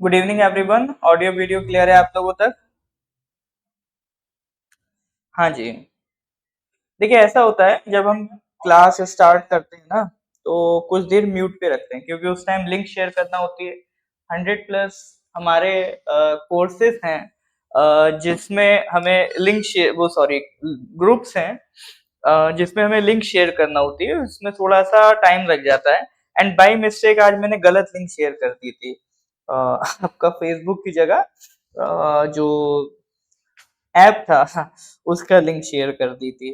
Good evening everyone. Audio video clear है आप लोगों तक? हाँ जी। देखिए, ऐसा होता है जब हम क्लास स्टार्ट करते हैं ना, तो कुछ देर म्यूट पे रखते हैं क्योंकि उस टाइम लिंक शेयर करना होती है। 100 प्लस हमारे कोर्सेज हैं जिसमें हमें लिंक शेयर वो सॉरी ग्रुप्स हैं जिसमें हमें लिंक शेयर करना होती है। उसमें थोड़ा सा टाइम लग जाता है। एंड बाय मिस्टेक आज मैंने गलत लिंक शेयर कर दी थी। आपका फेसबुक की जगह जो ऐप था उसका लिंक शेयर कर दी थी।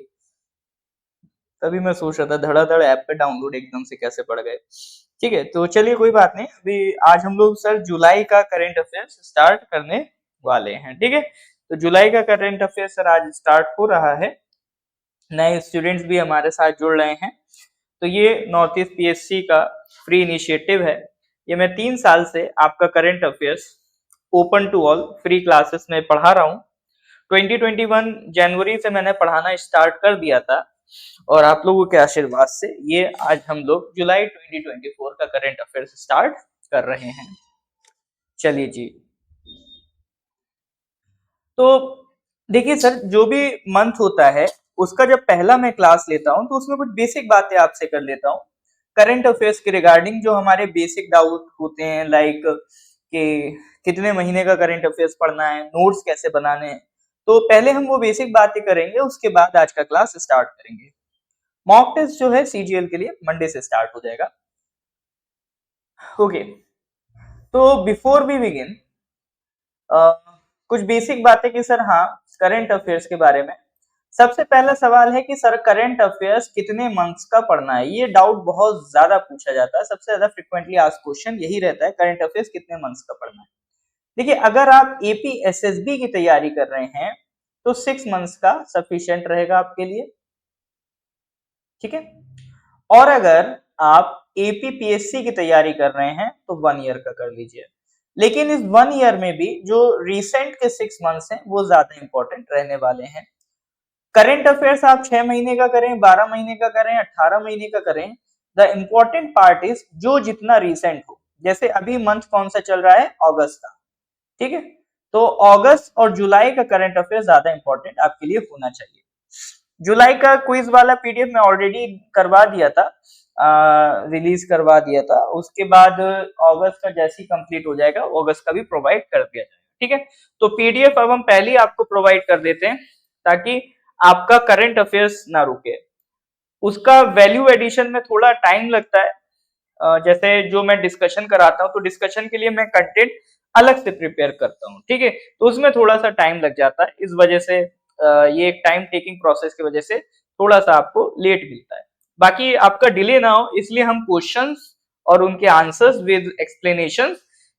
तभी मैं सोच रहा था धड़ाधड़ ऐप पे डाउनलोड एकदम से कैसे पड़ गए। ठीक है, तो चलिए कोई बात नहीं। अभी आज हम लोग सर जुलाई का करंट अफेयर्स स्टार्ट करने वाले हैं। ठीक है, तो जुलाई का करंट अफेयर्स सर आज स्टार्ट हो रहा है। नए स्टूडेंट्स भी हमारे साथ जुड़ रहे हैं। तो ये नॉर्थ ईस्ट पीएससी का फ्री इनिशिएटिव है। ये मैं 3 साल से आपका current affairs open to all free classes में पढ़ा रहा हूँ। 2021 जनवरी से मैंने पढ़ाना स्टार्ट कर दिया था और आप लोगों के आशीर्वाद से ये आज हम लोग जुलाई 2024 का करंट अफेयर्स स्टार्ट कर रहे हैं। चलिए जी। तो देखिए सर, जो भी मंथ होता है उसका जब पहला मैं क्लास लेता हूं तो उसमें कुछ बेसिक बातें आपसे कर लेता हूं करंट अफेयर्स के रिगार्डिंग। जो हमारे बेसिक डाउट होते हैं लाइक कि कितने महीने का करंट अफेयर्स पढ़ना है, नोट्स कैसे बनाने हैं, तो पहले हम वो बेसिक बातें करेंगे, उसके बाद आज का क्लास स्टार्ट करेंगे। मॉक टेस्ट जो है सीजीएल के लिए मंडे से स्टार्ट हो जाएगा। ओके, तो बिफोर वी बिगिन कुछ बेसिक बातें कि सर हाँ करंट अफेयर्स के बारे में। सबसे पहला सवाल है कि सर करंट अफेयर्स कितने मंथ्स का पढ़ना है। ये डाउट बहुत ज्यादा पूछा जाता है, सबसे ज्यादा फ्रिक्वेंटली आस्क्ड क्वेश्चन यही रहता है, करंट अफेयर्स कितने मंथ्स का पढ़ना है। देखिए, अगर आप एपी एसएसबी की तैयारी कर रहे हैं तो 6 मंथ्स का सफिशिएंट रहेगा आपके लिए। ठीक है, और अगर आप एपीपीएससी की तैयारी कर रहे हैं तो 1 ईयर का कर लीजिए। लेकिन इस 1 ईयर में भी जो रिसेंट के 6 मंथ्स हैं वो ज्यादा इंपॉर्टेंट रहने वाले हैं। करंट अफेयर्स आप 6 महीने का करें, 12 महीने का करें, 18 महीने का करें, द इम्पोर्टेंट पार्ट इज जो जितना रिसेंट हो। जैसे अभी मंथ कौन सा चल रहा है, अगस्त का। ठीक है, तो अगस्त और जुलाई का करंट अफेयर ज्यादा इंपॉर्टेंट आपके लिए होना चाहिए। जुलाई का क्विज वाला पीडीएफ मैं ऑलरेडी करवा दिया था, रिलीज करवा दिया था। उसके बाद अगस्त का जैसे ही कंप्लीट हो जाएगा अगस्त का भी प्रोवाइड कर दिया जाएगा। ठीक है, तो पीडीएफ अब हम पहले ही आपको प्रोवाइड कर देते हैं ताकि आपका करंट अफेयर्स ना रुके। उसका वैल्यू एडिशन में थोड़ा टाइम लगता है। जैसे जो मैं डिस्कशन कराता हूँ तो डिस्कशन के लिए मैं कंटेंट अलग से प्रिपेयर करता हूँ। ठीक है, तो उसमें थोड़ा सा टाइम लग जाता है। इस वजह से ये एक टाइम टेकिंग प्रोसेस की वजह से थोड़ा सा आपको लेट मिलता है। बाकी आपका डिले ना हो इसलिए हम क्वेश्चंस और उनके आंसर्स विद एक्सप्लेनेशन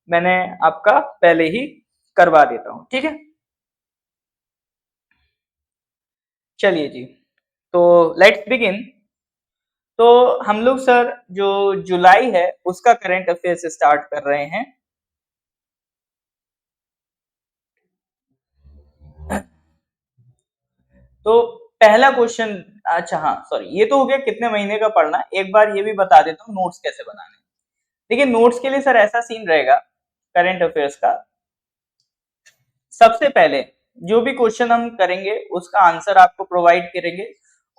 मैंने आपका पहले ही करवा देता हूँ। ठीक है, चलिए जी, तो लेट्स बिगिन। तो हम लोग सर जो जुलाई है उसका करंट अफेयर्स स्टार्ट कर रहे हैं। तो पहला क्वेश्चन, अच्छा हाँ सॉरी, ये तो हो गया कितने महीने का पढ़ना है। एक बार ये भी बता देता हूँ नोट्स कैसे बनाने हैं। देखिए, नोट्स के लिए सर ऐसा सीन रहेगा करंट अफेयर्स का। सबसे पहले जो भी क्वेश्चन हम करेंगे उसका आंसर आपको प्रोवाइड करेंगे।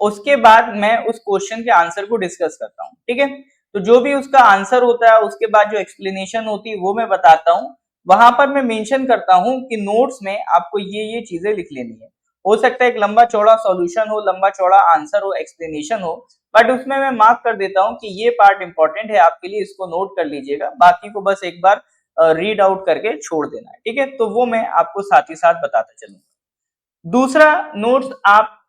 उसके बाद मैं उस क्वेश्चन के आंसर को डिस्कस करता हूँ। ठीक है, तो जो भी उसका आंसर होता है उसके बाद जो एक्सप्लेनेशन होती है वो मैं बताता हूँ। वहां पर मैं मेंशन करता हूँ कि नोट्स में आपको ये चीजें लिख लेनी है। हो सकता है एक लंबा चौड़ा सॉल्यूशन हो, लंबा चौड़ा आंसर हो, एक्सप्लेनेशन हो, बट उसमें मैं मार्क कर देता हूँ कि ये पार्ट इंपॉर्टेंट है आपके लिए, इसको नोट कर लीजिएगा, बाकी को बस एक बार रीड आउट करके छोड़ देना है। ठीक है, तो वो मैं आपको साथ ही साथ बताता चलूंगा। दूसरा नोट्स आप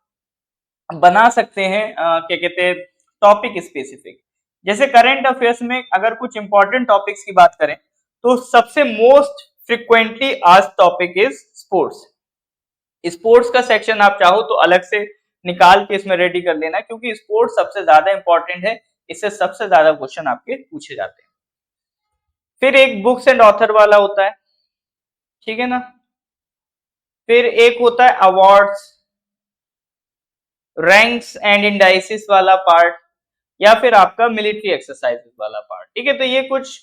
बना सकते हैं क्या कहते हैं, टॉपिक स्पेसिफिक। जैसे करंट अफेयर्स में अगर कुछ इंपॉर्टेंट टॉपिक्स की बात करें तो सबसे मोस्ट फ्रिक्वेंटली आज टॉपिक इज स्पोर्ट्स। स्पोर्ट्स का सेक्शन आप चाहो तो अलग से निकाल के इसमें रेडी कर लेना, क्योंकि स्पोर्ट्स सबसे ज्यादा इंपॉर्टेंट है, इससे सबसे ज्यादा क्वेश्चन आपके पूछे जाते हैं। फिर एक बुक्स एंड ऑथर वाला होता है, ठीक है ना। फिर एक होता है अवार्ड्स, रैंक्स एंड इंडाइसिस वाला पार्ट, या फिर आपका मिलिट्री एक्सरसाइजेस वाला पार्ट। ठीक है, तो ये कुछ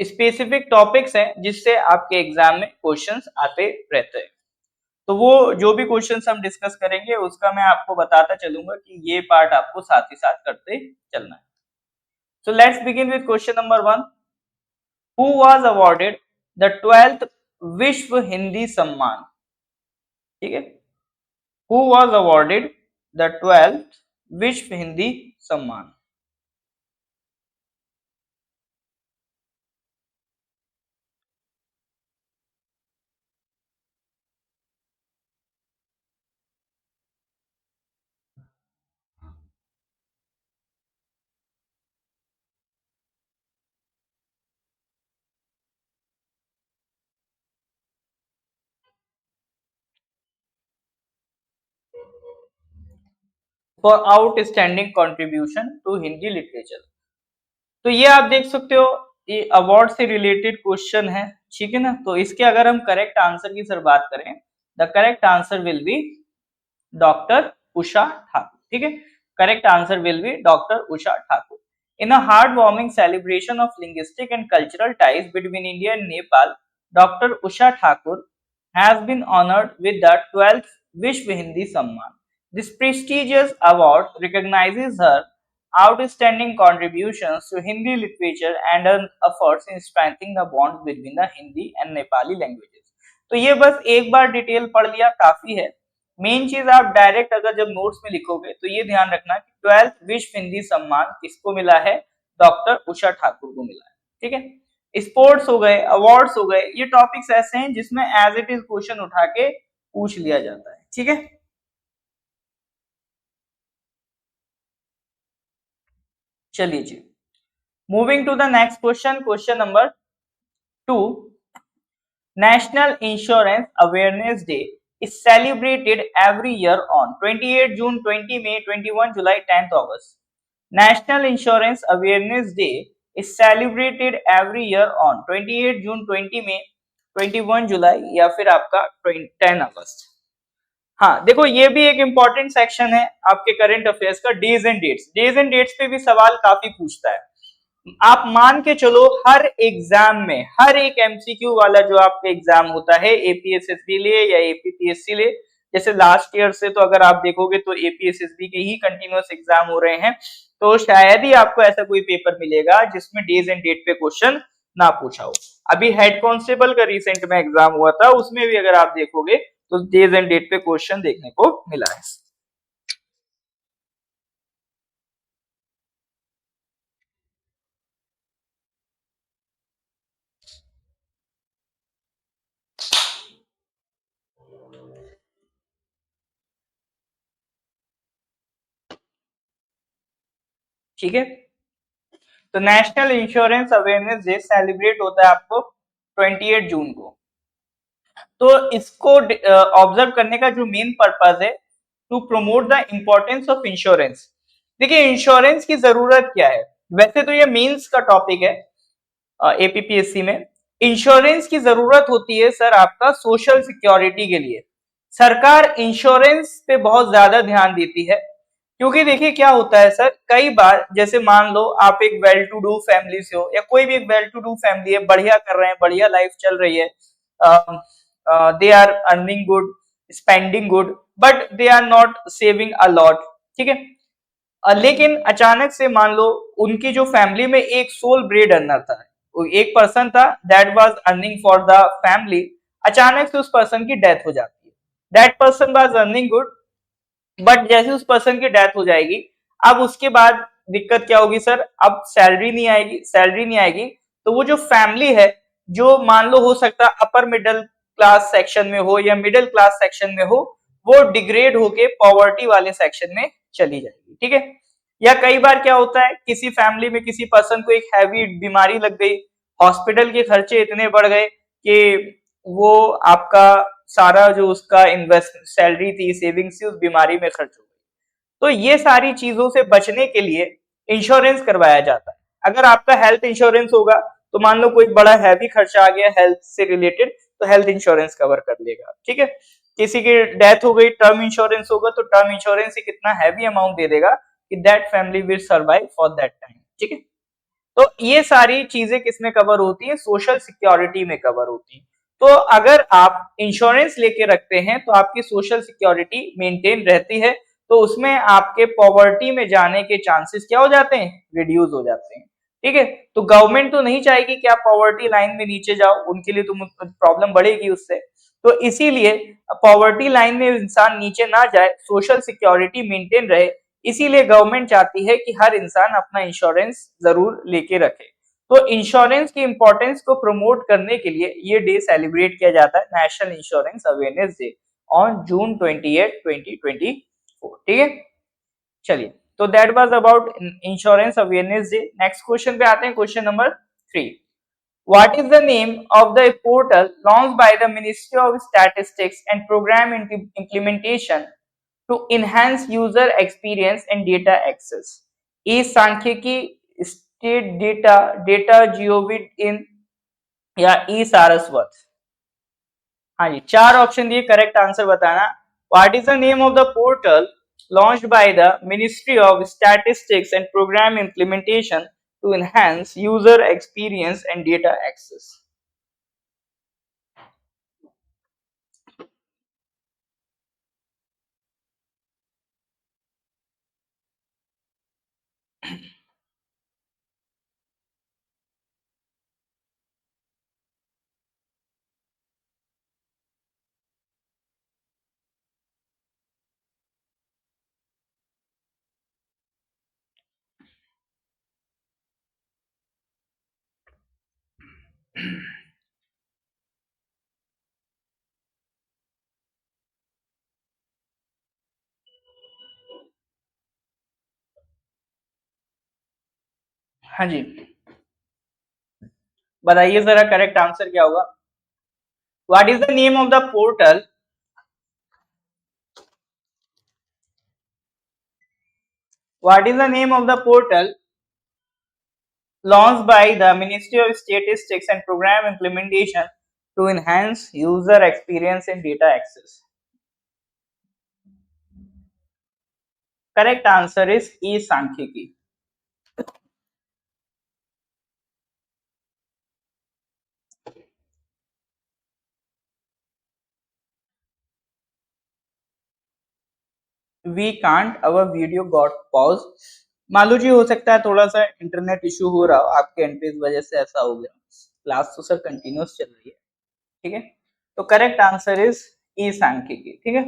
स्पेसिफिक टॉपिक्स हैं जिससे आपके एग्जाम में क्वेश्चंस आते रहते हैं। तो वो जो भी क्वेश्चंस हम डिस्कस करेंगे उसका मैं आपको बताता चलूंगा कि ये पार्ट आपको साथ ही साथ करते चलना है। So let's begin with question number 1। Who was awarded the 12th विश्व हिंदी सम्मान? ठीक है, who was awarded the 12th विश्व हिंदी सम्मान? For outstanding contribution to Hindi literature. तो ये आप देख सकते हो, ये अवार्ड से रिलेटेड क्वेश्चन है, ठीक है ना। तो इसके अगर हम करेक्ट आंसर की सर बात करें, the correct answer will be doctor Usha Thakur. ठीक है, correct answer will be doctor Usha Thakur. In a heart warming celebration of linguistic and cultural ties between India and Nepal, doctor Usha Thakur has been honored with the 12th Vishwa Hindi Samman. This prestigious award recognizes her outstanding contributions to Hindi literature and her efforts in strengthening the bond between the Hindi and Nepali languages. तो ये बस एक बार detail पढ़ लिया काफी है। Main चीज आप डायरेक्ट अगर जब नोट्स में लिखोगे तो ये ध्यान रखना कि 12th विश्व हिंदी सम्मान किसको मिला है? डॉक्टर उषा ठाकुर को मिला है। ठीक है, स्पोर्ट्स हो गए, अवार्ड्स हो गए, ये टॉपिक्स ऐसे हैं जिसमें एज इट इज क्वेश्चन उठा के पूछ लिया जाता है। ठीक है, चलिए जी, moving to the next question, question number 2। National insurance awareness day is celebrated every year on 28 June, 20 May, 21 July, 10th August. National Insurance Awareness Day is celebrated every year on 28 June, 20 May, 21 July या फिर आपका 10 अगस्त। हाँ देखो, ये भी एक important section है आपके करंट अफेयर्स का, days and dates. Days and dates पे भी सवाल काफी पूछता है। आप मान के चलो हर एग्जाम में, हर एक एमसीक्यू वाला जो आपका एग्जाम होता है एपीएसएसबी ले या एपीपीएससी ले, जैसे लास्ट ईयर से तो अगर आप देखोगे तो एपीएसएसबी के ही कंटिन्यूअस एग्जाम हो रहे हैं, तो शायद ही आपको ऐसा कोई पेपर मिलेगा जिसमें डेज एंड डेट पे क्वेश्चन ना पूछा हो। अभी हेड कांस्टेबल का रिसेंट में एग्जाम हुआ था, उसमें भी अगर आप देखोगे तो डेज एंड डेट पे क्वेश्चन देखने को मिला है। ठीक है, तो national insurance awareness day celebrate होता है आपको 28 जून को। तो इसको ऑब्जर्व करने का जो मेन पर्पस है, to promote the importance of insurance. देखिए इंश्योरेंस की जरूरत क्या है, वैसे तो ये मेंस का टॉपिक है एपीपीएससी में। इंश्योरेंस की जरूरत होती है सर आपका सोशल सिक्योरिटी के लिए। सरकार इंश्योरेंस पे बहुत ज्यादा ध्यान देती है, क्योंकि देखिए क्या होता है सर, कई बार जैसे मान लो आप एक वेल टू डू फैमिली से हो या कोई भी एक वेल टू डू फैमिली है, बढ़िया कर रहे हैं, बढ़िया लाइफ चल रही है, they are earning good, spending good, but they are not saving a lot. ठीक है, लेकिन अचानक से मान लो उनकी जो फैमिली में एक सोल ब्रेड अर्नर था, एक पर्सन था that was earning for the family, अचानक से उस पर्सन की डेथ हो जाती है। That person was earning good, but जैसे उस पर्सन की डेथ हो जाएगी, अब उसके बाद दिक्कत क्या होगी सर, अब सैलरी नहीं आएगी, सैलरी नहीं आएगी तो वो जो फैमिली है, जो मान लो हो सकता है अपर मिडिल क्लास सेक्शन में हो या मिडिल क्लास सेक्शन में हो, वो डिग्रेड होके पॉवर्टी वाले सेक्शन में चली जाएगी। ठीक है, या कई बार क्या होता है, किसी फैमिली में किसी पर्सन को एक हैवी बीमारी लग गई, हॉस्पिटल के खर्चे इतने बढ़ गए कि वो आपका सारा जो उसका इन्वेस्ट सैलरी थी, सेविंग्स थी, उस बीमारी में खर्च हो गई। तो ये सारी चीजों से बचने के लिए इंश्योरेंस करवाया जाता है। अगर आपका हेल्थ इंश्योरेंस होगा तो मान लो कोई बड़ा हैवी खर्चा आ गया हेल्थ से रिलेटेड, तो हेल्थ इंश्योरेंस कवर कर लेगा। ठीक है, किसी की डेथ हो गई, टर्म इंश्योरेंस होगा तो टर्म इंश्योरेंस ही कितना हैवी अमाउंट दे देगा कि that family will survive for that time. ठीक है, तो ये सारी चीजें किसमें कवर होती है, सोशल सिक्योरिटी में कवर होती है। तो अगर आप इंश्योरेंस लेके रखते हैं तो आपकी सोशल सिक्योरिटी मेंटेन रहती है, तो उसमें आपके पॉवर्टी में जाने के चांसेस क्या हो जाते हैं, रिड्यूस हो जाते हैं। ठीक है, तो गवर्नमेंट तो नहीं चाहेगी कि आप पॉवर्टी लाइन में नीचे जाओ, उनके लिए तो प्रॉब्लम बढ़ेगी उससे। तो इसीलिए पॉवर्टी लाइन में इंसान नीचे ना जाए, सोशल सिक्योरिटी मेंटेन रहे, इसीलिए गवर्नमेंट चाहती है कि हर इंसान अपना इंश्योरेंस जरूर लेके रखे। तो इंश्योरेंस की इंपॉर्टेंस को प्रमोट करने के लिए ये डे सेलिब्रेट किया जाता है, national insurance awareness day on June 28, 2024। ठीक है, चलिए, तो that was about insurance awareness day. Next question पे आते हैं, question number 3। What is the name of the portal launched by the Ministry of Statistics and Program Implementation to enhance user experience and data access? E सांख्यिकी, state data, data जियोविड in, या E Saraswat? हाँ जी, चार option दिए, correct answer बताना। What is the name of the portal launched by the ministry of statistics and programme implementation to enhance user experience and data access? हाँ जी, बताइए जरा करेक्ट आंसर क्या होगा। What is the name of the portal, what is the name of the portal launched by the Ministry of Statistics and Program Implementation to enhance user experience and data access? Correct answer is e-सांख्यिकी. We can't, our video got paused. Malu ji, हो सकता है थोड़ा सा internet issue हो रहा हो आपके एंड पे, इस वजह से ऐसा हो गया। क्लास तो सर कंटिन्यूस चल रही है। ठीक है, तो करेक्ट आंसर इज ई सांख्यिकी। ठीक है,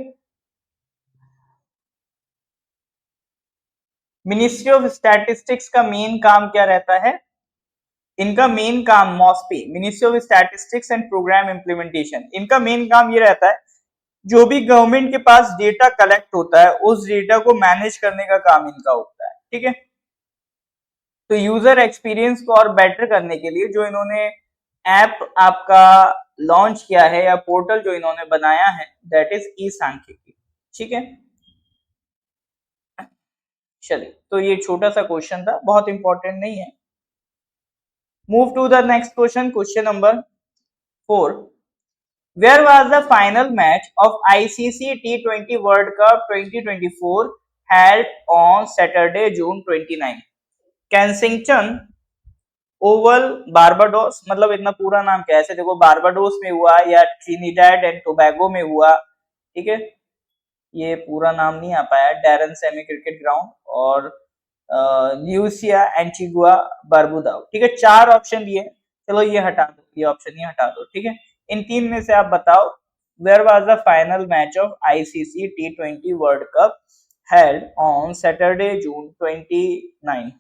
मिनिस्ट्री ऑफ स्टैटिस्टिक्स का मेन काम क्या रहता है? इनका मेन काम MoSPI, ministry of statistics and programme implementation, इनका मेन काम ये रहता है, जो भी गवर्नमेंट के पास डेटा कलेक्ट होता है उस डेटा को मैनेज करने का काम इनका होता है। ठीक है, तो यूजर एक्सपीरियंस को और बेटर करने के लिए जो इन्होंने ऐप आपका लॉन्च किया है या पोर्टल जो इन्होंने बनाया है, दैट इज ई सांख्यिकी। ठीक है, चलिए, तो ये छोटा सा क्वेश्चन था, बहुत इंपॉर्टेंट नहीं है। Move to the next question, question number 4। Where was the final match of ICC T20 World Cup 2024 held on Saturday, June 29? Kensington Oval, Barbados, मतलब इतना पूरा नाम क्या है, ऐसे देखो, बारबाडोस में हुआ या ट्रिनिडेड एंड टोबैगो में हुआ। ठीक है, ये पूरा नाम नहीं आ पाया, डैरन सेमी क्रिकेट ग्राउंड और ल्यूसिया एंटीगुआ बारबुदा। ठीक है, चार ऑप्शन दिए, चलो ये हटा दो, ये ऑप्शन ही हटा दो। ठीक है, इन तीन में से आप बताओ, where was the final match of ICC T20 world cup held on Saturday June 29?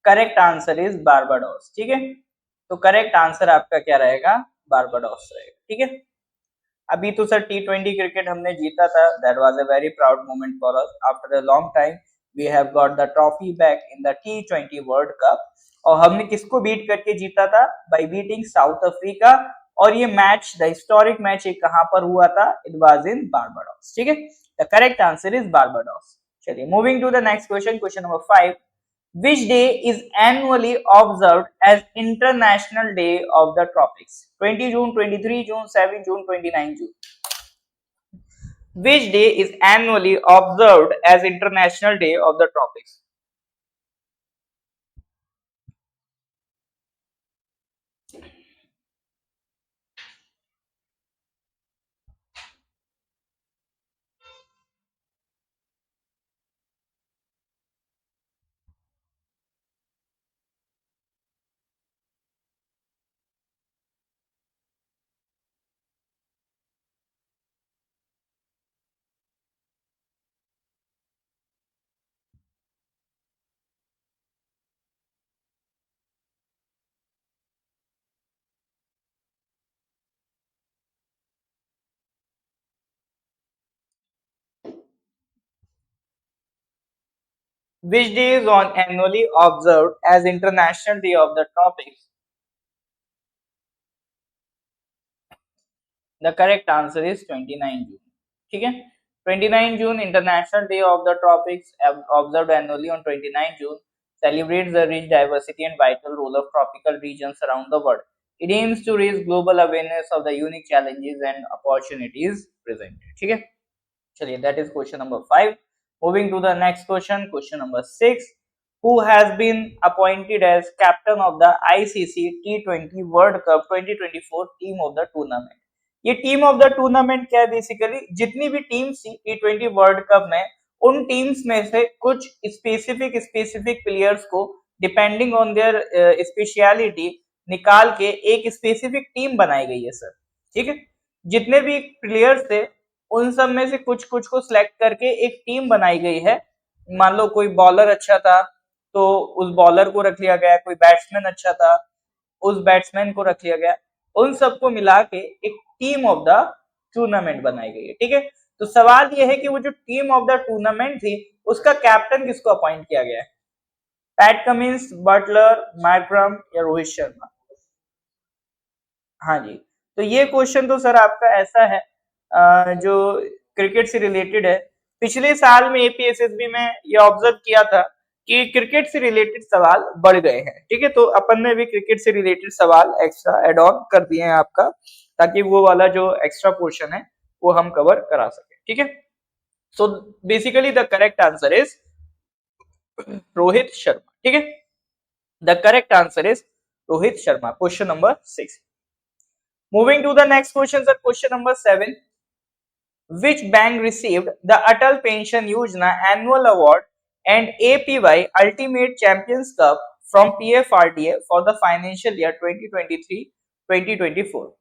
Correct answer is Barbados. ठीक है, तो करेक्ट आंसर आपका क्या रहेगा, बारबाडोस रहेगा। ठीक है, अभी तो सर T20 क्रिकेट हमने जीता था, that was a very proud moment for us. After a long time we have got the trophy back in the T20 world cup. और हमने किसको बीट करके जीता था, बाय बीटिंग साउथ अफ्रीका। और ये मैच, द हिस्टोरिक मैच, ये कहां पर हुआ था, इट वाज इन बारबाडोस। ठीक है, the correct answer is Barbados. चलिए moving to the next question, question number 5, which day is annually observed as International Day of the Tropics? 20 June, 23 June, 7 June, 29 June. Which day is annually observed as International Day of the Tropics? Which day is on annually observed as International Day of the Tropics? The correct answer is 29 June. ठीक है, 29 June International Day of the Tropics, observed annually on 29 June, celebrates the rich diversity and vital role of tropical regions around the world. It aims to raise global awareness of the unique challenges and opportunities presented. ठीक है, चलिए that is question number 5. Moving to the next question, question number 6. Who has been appointed as captain of the ICC T20 World Cup 2024 team of the tournament? ये team of the tournament क्या है? Basically जितनी भी teams थी T20 world cup में, उन teams में से कुछ स्पेसिफिक प्लेयर्स को डिपेंडिंग ऑन देयर स्पेशलिटी निकाल के एक स्पेसिफिक टीम बनाई गई है सर। ठीक है, जितने भी प्लेयर्स थे उन सब में से कुछ कुछ को सिलेक्ट करके एक टीम बनाई गई है। मान लो कोई बॉलर अच्छा था तो उस बॉलर को रख लिया गया, कोई बैट्समैन अच्छा था उस बैट्समैन को रख लिया गया, उन सबको मिला के एक टीम ऑफ द टूर्नामेंट बनाई गई है। ठीक है, तो सवाल यह है कि वो जो टीम ऑफ द टूर्नामेंट थी उसका कैप्टन किसको अपॉइंट किया गया है? पैट कमिंस, बटलर, मार्करम या रोहित शर्मा? हाँ जी, तो ये क्वेश्चन तो सर आपका ऐसा है जो क्रिकेट से रिलेटेड है। पिछले साल में एपीएसएसबी में ये ऑब्जर्व किया था कि क्रिकेट से रिलेटेड सवाल बढ़ गए हैं। ठीक है, तो अपन ने भी क्रिकेट से रिलेटेड सवाल एक्स्ट्रा एड ऑन कर दिए हैं आपका, ताकि वो वाला जो एक्स्ट्रा पोर्शन है वो हम कवर करा सके। ठीक है, so basically the correct answer is Rohit Sharma. ठीक है, the correct answer is Rohit Sharma, question number 6। Moving to the next question, sir. Question number 7. Which bank received the Atal Pension Yojana Annual Award and APY Ultimate Champions Cup from PFRDA for the financial year 2023-2024?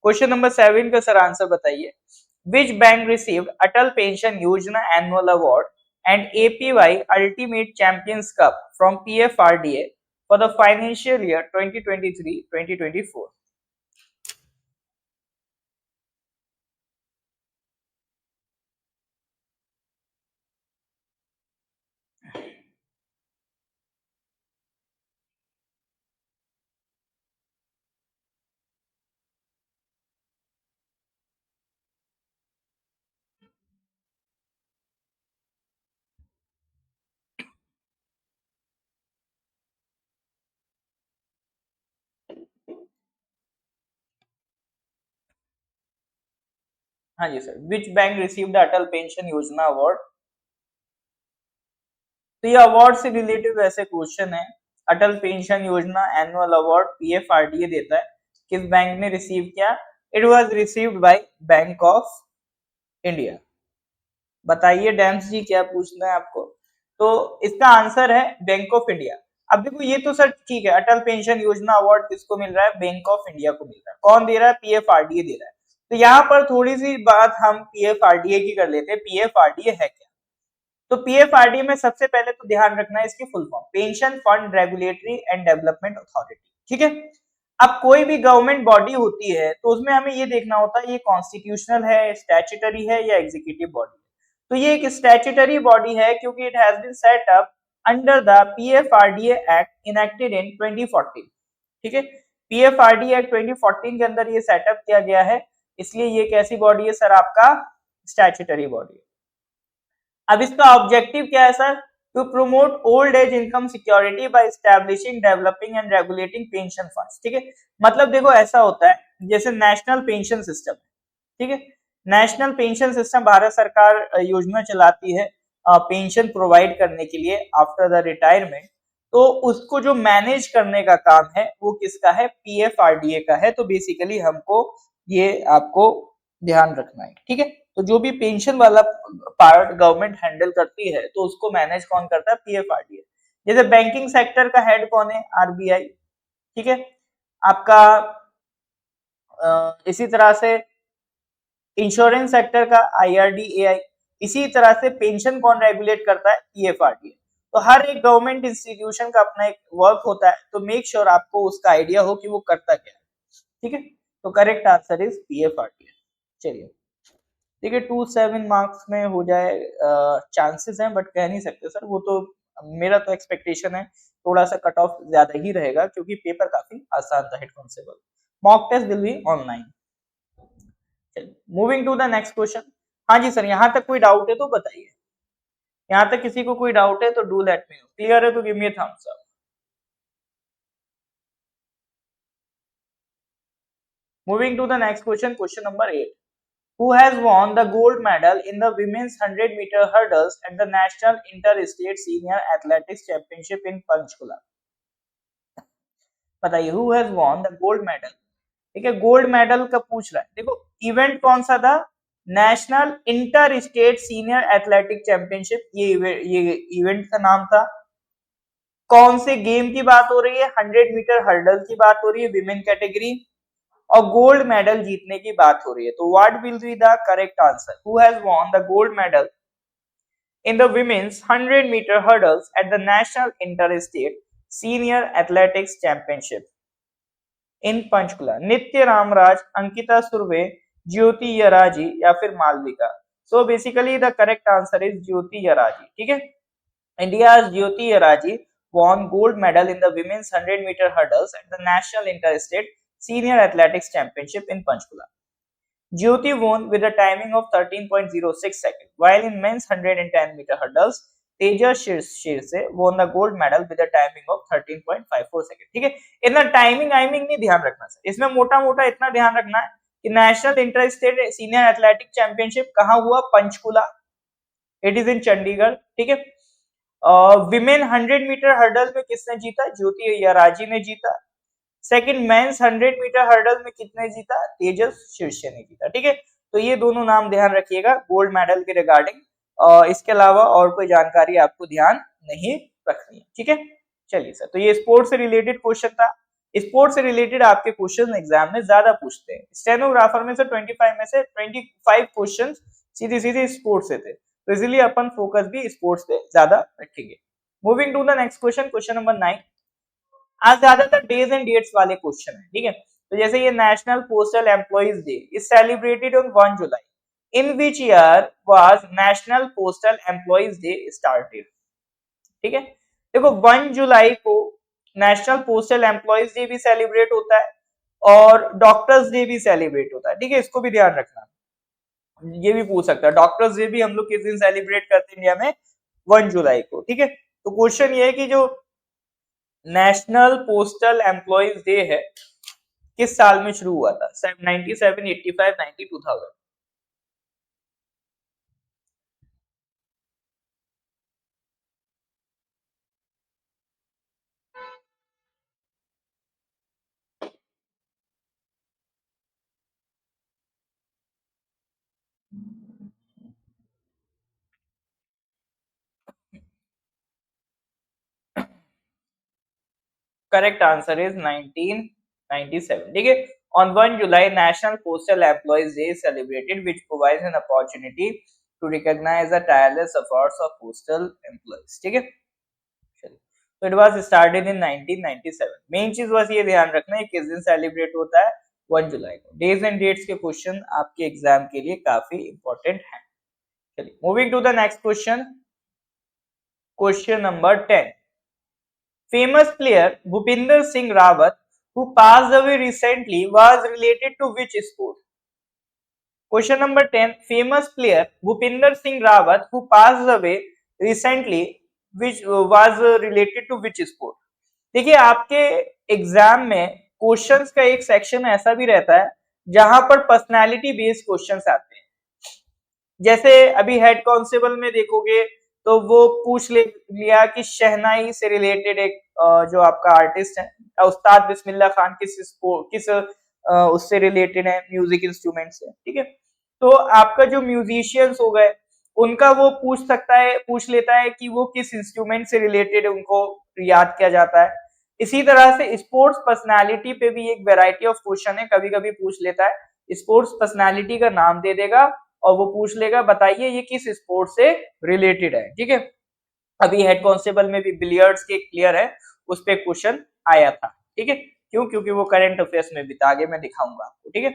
Question number 7 का sir answer बताइए। Which bank received Atal Pension Yojana Annual Award and APY Ultimate Champions Cup from PFRDA for the financial year 2023-2024? हाँ जी sir, which bank receive the Atal pension Yojana award? तो ये award से related वैसे question है। Atal pension Yojana annual award PFRDA देता है, किस बैंक ने रिसीव किया? It was received by bank of India. बताइए डैम्स जी क्या पूछना है आपको? तो इसका आंसर है बैंक ऑफ इंडिया। अब देखो ये तो सर ठीक है, अटल पेंशन योजना अवार्ड किसको मिल रहा है? बैंक ऑफ इंडिया को मिल रहा है। कौन दे रहा है? पीएफआरडीए दे रहा है। तो यहाँ पर थोड़ी सी बात हम पीएफआरडीए की कर लेते हैं। पीएफआरडीए है क्या? तो पीएफआरडीए में सबसे पहले तो ध्यान रखना है इसकी full form, pension fund regulatory and development authority. ठीक है, अब कोई भी गवर्नमेंट बॉडी होती है तो उसमें हमें ये देखना होता है ये कॉन्स्टिट्यूशनल है, स्टैट्यूटरी है या एग्जीक्यूटिव बॉडी है। तो ये एक स्टैट्यूटरी बॉडी है क्योंकि it has been set up under the PFRDA act enacted in 2014। ठीक है, पीएफआरडीए एक्ट 2014 के अंदर ये सेटअप किया गया है, इसलिए ये कैसी बॉडी है सर? आपका स्टैट्यूटरी बॉडी है। अब इसका ऑब्जेक्टिव क्या है sir? To promote old age income security by establishing, developing and regulating pension funds. ठीक है, मतलब देखो ऐसा होता है जैसे नेशनल पेंशन सिस्टम, ठीक है, नेशनल पेंशन सिस्टम भारत सरकार योजना चलाती है पेंशन प्रोवाइड करने के लिए आफ्टर द रिटायरमेंट। तो उसको जो मैनेज करने का काम है वो किसका है? पीएफआरडीए का है। तो बेसिकली हमको ये आपको ध्यान रखना है, ठीक है। तो जो भी पेंशन वाला पार्ट गवर्नमेंट हैंडल करती है तो उसको मैनेज कौन करता है? पीएफआरडीए। जैसे बैंकिंग सेक्टर का हेड कौन है? आरबीआई, ठीक है। आपका इसी तरह से इंश्योरेंस सेक्टर का आईआरडीएआई, इसी तरह से पेंशन कौन रेगुलेट करता है? पीएफआरडीए। तो हर एक गवर्नमेंट इंस्टीट्यूशन का अपना एक वर्क होता है, तो मेक श्योर आपको उसका आइडिया हो कि वो करता क्या है, ठीक है। तो करेक्ट आंसर इज पीएफआरडीए। चलिए, ठीक है, 2-7 मार्क्स में हो जाए चांसेस हैं, बट कह नहीं सकते सर, वो तो मेरा तो एक्सपेक्टेशन है थोड़ा सा कट ऑफ ज्यादा ही रहेगा क्योंकि पेपर काफी आसान था head constable. Mock test will be online. Moving to the next question. हाँ जी सर, यहाँ तक कोई डाउट है तो बताइए। यहाँ तक किसी को कोई डाउट है तो do let me know. Clear है तो give me a thumbs up. Moving to the next question, question number 8। Who has won the gold medal in the women's 100-meter hurdles at the National Inter-State Senior Athletics Championship in Panchkula? बताइए, who has won the gold medal? ठीक है, gold medal का पूछ रहा है। देखो event कौन सा था? National inter state senior athletic championship, ये इवेंट का नाम था। कौन से गेम की बात हो रही है? 100 मीटर हर्डल की बात हो रही है, विमेन कैटेगरी, और गोल्ड मेडल जीतने की बात हो रही है। तो what will be the correct answer? Who has won the gold medal in the women's 100-meter hurdles at the National Interstate Senior Athletics Championship in Panchkula? नित्य रामराज, अंकिता सुरवे, ज्योति यराजी या फिर Malvika? So basically the correct answer is ज्योति यराजी, ठीक है। India's Jyoti Yaraji won gold medal in the women's 100-meter hurdles at the National Interstate Senior Athletics Championship in Panchkula. Jyoti won with a timing of 13.06 seconds, while in men's 110-meter hurdles, Tejas Shirse won the gold medal with a timing of 13.54 seconds. ठीक है, इतना timing नहीं ध्यान रखना sir, इसमें मोटा मोटा इतना ध्यान रखना है कि national inter state senior athletic championship कहाँ हुआ? Panchkula, it is in Chandigarh, ठीक है। विमेन 100-मीटर हर्डल में किसने जीता? ज्योति यराजी ने जीता। सेकंड मेंस 100-मीटर हर्डल में किसने जीता? तेजस शीर्षे ने जीता, ठीक है। तो ये दोनों नाम ध्यान रखिएगा गोल्ड मेडल के रिगार्डिंग, इसके अलावा और कोई जानकारी आपको ध्यान नहीं रखनी है, ठीक है। चलिए सर, तो ये स्पोर्ट्स से रिलेटेड क्वेश्चन था। स्पोर्ट्स से रिलेटेड आपके क्वेश्चन एग्जाम में ज्यादा पूछते हैं। स्टेनोग्राफर में से 25 में से 25 क्वेश्चन सीधे सीधे स्पोर्ट्स से थे, तो इसीलिए अपन फोकस भी स्पोर्ट्स पे ज्यादा रखेंगे। Moving to the next question, question number 9। आज ज्यादातर डेज एंड डेट्स वाले क्वेश्चन है, ठीक है। तो जैसे ये national postal employees day is celebrated on 1 July. In which year was national postal employees day started? ठीक है, देखो 1 जुलाई को नेशनल पोस्टल एम्प्लॉइज डे भी सेलिब्रेट होता है और डॉक्टर्स डे भी सेलिब्रेट होता है, ठीक है। इसको भी ध्यान रखना, ये भी पूछ सकता है डॉक्टर्स डे भी हम लोग किस दिन सेलिब्रेट करते हैं इंडिया में? 1 जुलाई को, ठीक है। तो क्वेश्चन ये है कि जो नेशनल पोस्टल एम्प्लॉइज डे है किस साल में शुरू हुआ था? 97, 85, 90, 2000? करेक्ट आंसर इज 1997, ठीक है। On 1 July, National Postal Employees Day is celebrated, which provides an opportunity to recognize the tireless efforts of postal employees, ठीक है। तो it was started in 1997। Main चीज बस ये ध्यान रखना है किस दिन सेलिब्रेट होता है? 1 जुलाई को। डेज एंड डेट्स के क्वेश्चन आपके एग्जाम के लिए काफी इंपॉर्टेंट हैं। चलिए, moving to the next question, question number 10। Famous player Bhupinder Singh Rawat, who passed away recently, was related to which sport? Question number 10, famous player Bhupinder Singh Rawat who passed away recently which was related to which sport। देखिए आपके exam में questions का एक section ऐसा भी रहता है जहां पर पर्सनालिटी बेस्ड क्वेश्चंस आते हैं। जैसे अभी हेड कांस्टेबल में देखोगे तो वो लिया कि शहनाई से रिलेटेड एक जो आपका आर्टिस्ट है उस्ताद बिस्मिल्लाह खान किस उससे रिलेटेड है, म्यूजिक इंस्ट्रूमेंट से, ठीक है। तो आपका जो म्यूजिशियंस हो गए उनका वो पूछ लेता है कि वो किस इंस्ट्रूमेंट से रिलेटेड उनको याद किया जाता है। इसी तरह से स्पोर्ट्स पर्सनालिटी पे भी एक वैरायटी ऑफ क्वेश्चन है, कभी कभी पूछ लेता है स्पोर्ट्स पर्सनालिटी का नाम दे देगा और वो पूछ लेगा बताइए ये किस स्पोर्ट से रिलेटेड है, ठीक है। अभी हेड कांस्टेबल में भी बिलियर्ड्स के प्लेयर है उस पे क्वेश्चन आया था, ठीक है। क्यों? क्योंकि वो करंट अफेयर्स में भी था, आगे मैं दिखाऊंगा आपको, ठीक है।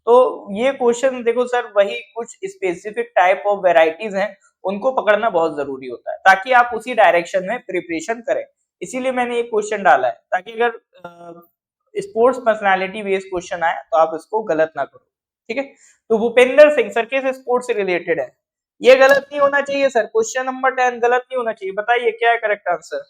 तो ये क्वेश्चन देखो सर वही कुछ स्पेसिफिक टाइप ऑफ वेराइटीज हैं उनको पकड़ना बहुत जरूरी होता है ताकि आप उसी डायरेक्शन में प्रिपरेशन करें। इसीलिए मैंने एक क्वेश्चन डाला है ताकि अगर स्पोर्ट्स पर्सनालिटी बेस्ड क्वेश्चन आए तो आप इसको गलत ना करो, ठीक है। तो भूपेंद्र सिंह सर किस स्पोर्ट से रिलेटेड है? ये गलत नहीं होना चाहिए सर, क्वेश्चन नंबर 10 गलत नहीं होना चाहिए। बताइए क्या है correct answer?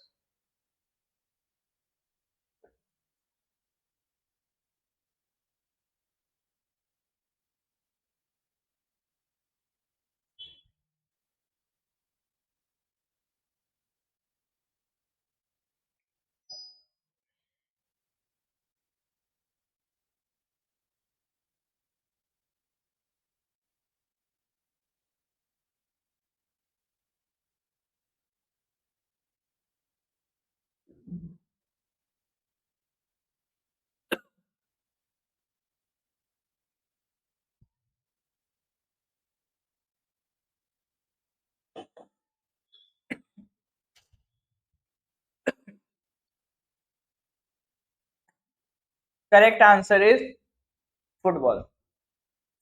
Correct answer is football.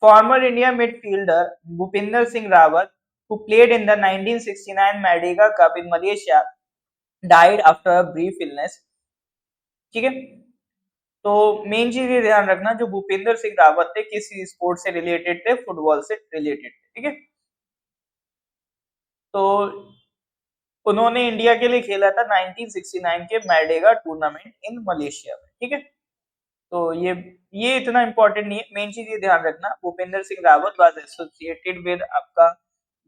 Farmer India midfielder Bhupinder Singh Rawat who played in the 1969 Madiga Cup in Malaysia died after a brief illness, ठीक है। तो मेन चीज ये ध्यान रखना जो भूपिंदर सिंह रावत थे किस स्पोर्ट से रिलेटेड थे? फुटबॉल से रिलेटेड थे, ठीक है। तो उन्होंने इंडिया के लिए खेला था 1969 के मैडेगा टूर्नामेंट इन मलेशिया में, ठीक है। तो ये इतना इंपॉर्टेंट नहीं है, मेन चीज ये ध्यान रखना Bhupendra Singh Rawat was associated with आपका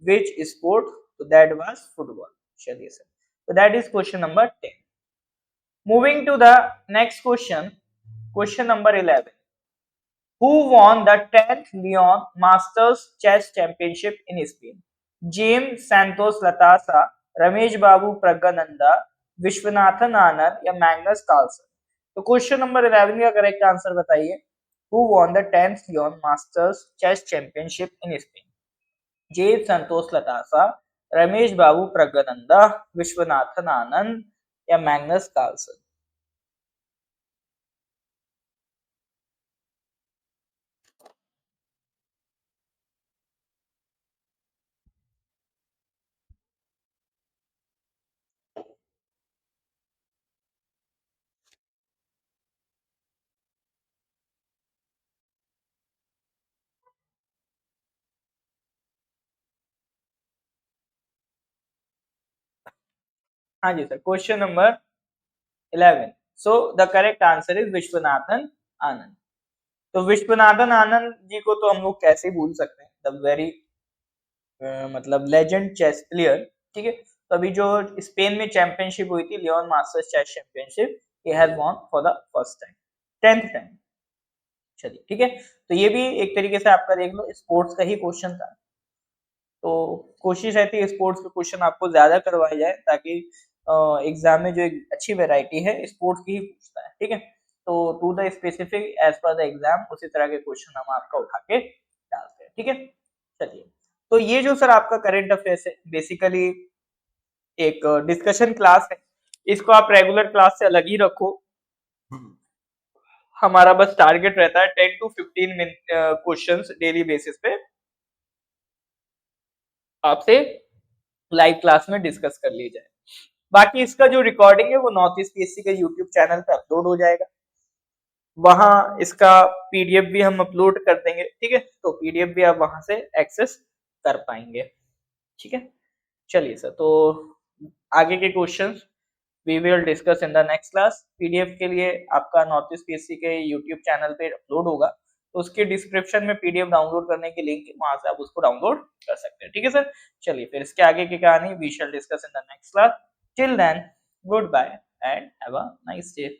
विच स्पोर्ट? तो दैट वाज फुटबॉल। चलिए सर, तो that is question number 10। Moving to the next question, question number 11, who won the 10th Leon Masters Chess Championship in Spain? James Santos Latasa, Ramesh Babu Praggnanandhaa, Viswanathan Anand या Magnus Carlsen. तो question number 11 का correct answer बताइए। Who won the 10th Leon masters chess championship in Spain? James Santos Latasa, Ramesh Babu Praggnanandhaa, Viswanathan Anand या Magnus Carlsen. हाँ जी sir, question number 11, so the correct answer is Viswanathan Anand. तो विश्वनाथन आनंद जी को तो हम लोग कैसे भूल सकते हैं, द वेरी मतलब लेजेंड चेस प्लेयर, ठीक है। तो अभी जो स्पेन में चैंपियनशिप हुई थी Leon masters chess championship, he has won for the first time, 10th time. चलिए ठीक है, तो ये भी एक तरीके से आपका देख लो स्पोर्ट्स का ही क्वेश्चन था। तो कोशिश रहती है स्पोर्ट्स के क्वेश्चन आपको ज्यादा करवाए जाए ताकि एग्जाम में जो एक अच्छी वैरायटी है स्पोर्ट्स की ही पूछता है, ठीक है। तो टू द स्पेसिफिक एज पर द एग्जाम उसी तरह के क्वेश्चन हम आपका उठा के डालते हैं, ठीक है। चलिए, तो ये जो सर आपका करंट अफेयर्स है बेसिकली एक डिस्कशन क्लास है, इसको आप रेगुलर क्लास से अलग ही रखो। हमारा बस टारगेट रहता है 10 to 15 minute questions daily basis पे आपसे लाइव क्लास में डिस्कस कर ली जाए। बाकी इसका जो रिकॉर्डिंग है वो नॉर्थ ईस्ट पीएससी के यूट्यूब चैनल पे अपलोड हो जाएगा। वहां इसका पीडीएफ भी हम अपलोड कर देंगे, ठीक है, तो पीडीएफ भी आप वहां से एक्सेस कर पाएंगे, ठीक है। चलिए सर, तो आगे के questions we will discuss in the next class. PDF के लिए आपका नॉर्थ ईस्ट पीएससी के यूट्यूब चैनल पे अपलोड होगा, तो उसके डिस्क्रिप्शन में पीडीएफ डाउनलोड करने की लिंक है, वहां से आप उसको डाउनलोड कर सकते हैं, ठीक है सर। चलिए फिर इसके आगे की कहानी we shall discuss in the next class. Till then, good bye and have a nice day.